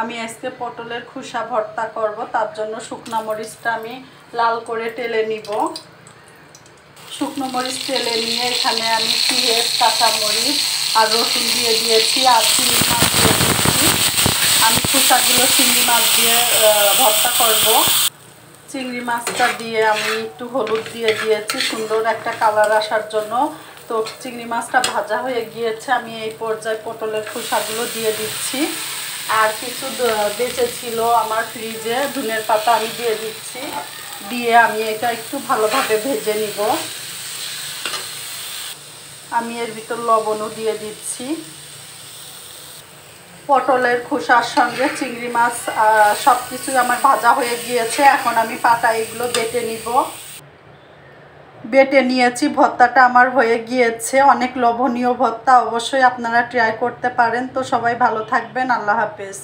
আমি আজকে পটলের খোসা ভর্তা করব, তার জন্য শুকনো মরিচটা আমি লাল করে টেলে নিব। শুকনো মরিচ তেলে নিয়ে এখানে আমি পেঁয়াজ, কাঁচামরিচ আর রসুন দিয়ে দিয়েছি আর চিংড়ি মাছ দিয়ে দিচ্ছি। আমি খোসাগুলো চিংড়ি মাছ দিয়ে ভর্তা করব। চিংড়ি মাছটা দিয়ে আমি একটু হলুদ দিয়ে দিয়েছি সুন্দর একটা কালার আসার জন্য। তো চিংড়ি মাছটা ভাজা হয়ে গিয়েছে, আমি এই পর্যায়ে পটলের খোসাগুলো দিয়ে দিচ্ছি। আর কিছু বেঁচে ছিল আমার ফ্রিজে, ধনের পাতা আমি দিয়ে দিচ্ছি। দিয়ে আমি এটা একটু ভালোভাবে ভেজে নিব। আমি এর ভিতর লবণও দিয়ে দিচ্ছি। পটলের খোসার সঙ্গে চিংড়ি মাছ সব কিছুই আমার ভাজা হয়ে গিয়েছে। এখন আমি পাটা এগুলো বেটে নিব। বেটে নিয়েছি, ভর্তাটা আমার হয়ে গিয়েছে। অনেক লোভনীয় ভর্তা, অবশ্যই আপনারা ট্রাই করতে পারেন। তো সবাই ভালো থাকবেন, আল্লাহ হাফেজ।